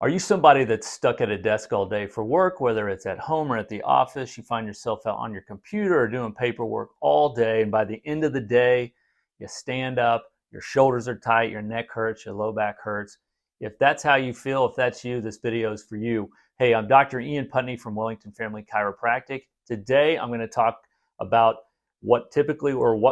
Are you somebody that's stuck at a desk all day for work, whether it's at home or at the office? You find yourself out on your computer or doing paperwork all day, and by the end of the day, you stand up, your shoulders are tight, your neck hurts, your low back hurts. If that's how you feel, if that's you, this video is for you. Hey, I'm Dr. Putney from Wellington Family Chiropractic. Today, I'm going to talk about what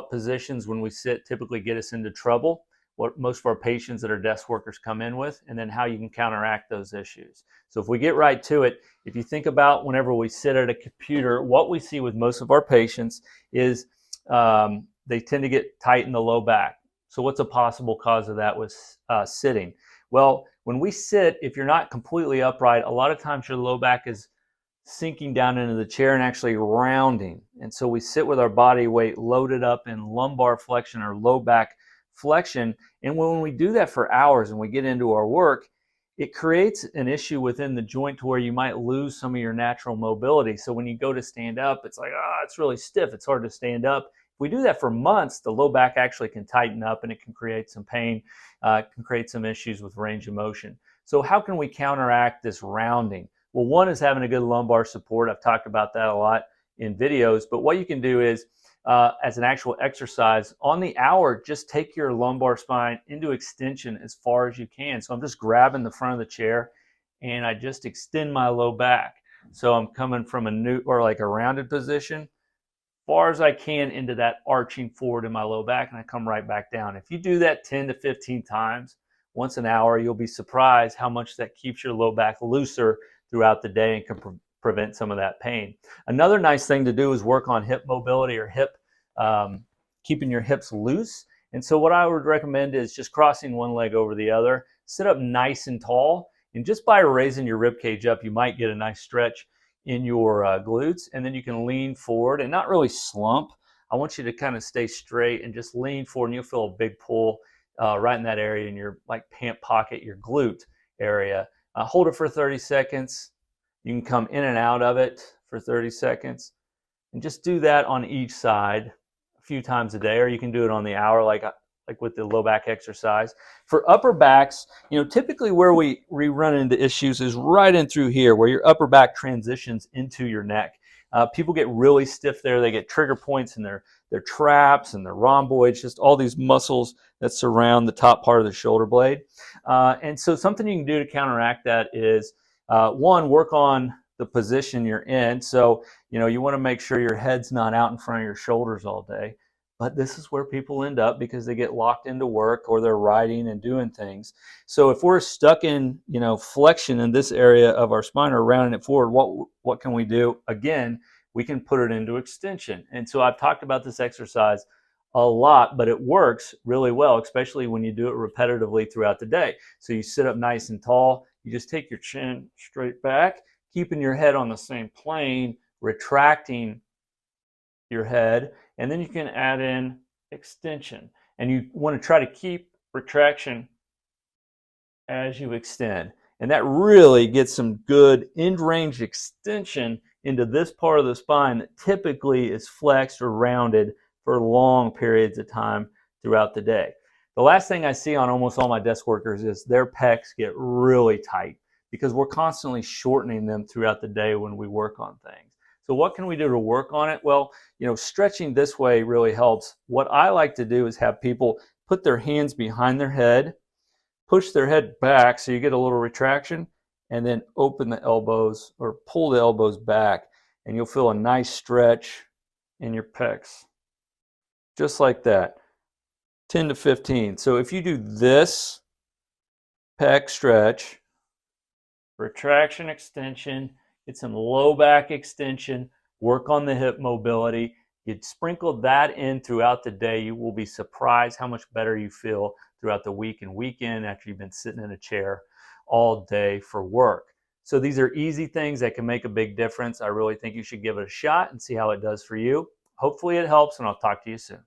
positions when we sit typically get us into trouble, what most of our patients that are desk workers come in with, and then how you can counteract those issues. So if we get right to it, if you think about whenever we sit at a computer, what we see with most of our patients is they tend to get tight in the low back. So what's a possible cause of that with sitting? Well, when we sit, if you're not completely upright, a lot of times your low back is sinking down into the chair and actually rounding. And so we sit with our body weight loaded up in lumbar flexion or low back flexion. And when we do that for hours and we get into our work, it creates an issue within the joint to where you might lose some of your natural mobility. So when you go to stand up, it's like, it's really stiff. It's hard to stand up. If we do that for months, the low back actually can tighten up and it can create some pain, can create some issues with range of motion. So how can we counteract this rounding? Well, one is having a good lumbar support. I've talked about that a lot in videos, but what you can do is as an actual exercise on the hour, just take your lumbar spine into extension as far as you can. So I'm just grabbing the front of the chair and I just extend my low back. So I'm coming from a rounded position far as I can into that arching forward in my low back, and I come right back down. If you do that 10 to 15 times once an hour, you'll be surprised how much that keeps your low back looser throughout the day and can prevent some of that pain. Another nice thing to do is work on hip mobility or keeping your hips loose. And so what I would recommend is just crossing one leg over the other, sit up nice and tall, and just by raising your rib cage up, you might get a nice stretch in your glutes, and then you can lean forward and not really slump. I want you to kind of stay straight and just lean forward, and you'll feel a big pull right in that area in your pant pocket, your glute area. Hold it for 30 seconds. You can come in and out of it for 30 seconds and just do that on each side a few times a day, or you can do it on the hour like with the low back exercise. For upper backs, typically where we run into issues is right in through here where your upper back transitions into your neck. People get really stiff there. They get trigger points in their traps and their rhomboids, just all these muscles that surround the top part of the shoulder blade. And so something you can do to counteract that is one, work on the position you're in. So, you want to make sure your head's not out in front of your shoulders all day. But this is where people end up because they get locked into work or they're writing and doing things. So if we're stuck in, flexion in this area of our spine or rounding it forward, what can we do? Again, we can put it into extension. And so I've talked about this exercise a lot, but it works really well, especially when you do it repetitively throughout the day. So you sit up nice and tall. You just take your chin straight back, keeping your head on the same plane, retracting your head, and then you can add in extension. And you want to try to keep retraction as you extend. And that really gets some good end-range extension into this part of the spine that typically is flexed or rounded for long periods of time throughout the day. The last thing I see on almost all my desk workers is their pecs get really tight because we're constantly shortening them throughout the day when we work on things. So what can we do to work on it? Well, stretching this way really helps. What I like to do is have people put their hands behind their head, push their head back so you get a little retraction, and then open the elbows or pull the elbows back, and you'll feel a nice stretch in your pecs. Just like that, 10 to 15. So if you do this pec stretch, retraction, extension, get some low back extension, work on the hip mobility. You sprinkle that in throughout the day, you will be surprised how much better you feel throughout the week and weekend after you've been sitting in a chair all day for work. So these are easy things that can make a big difference. I really think you should give it a shot and see how it does for you. Hopefully it helps, and I'll talk to you soon.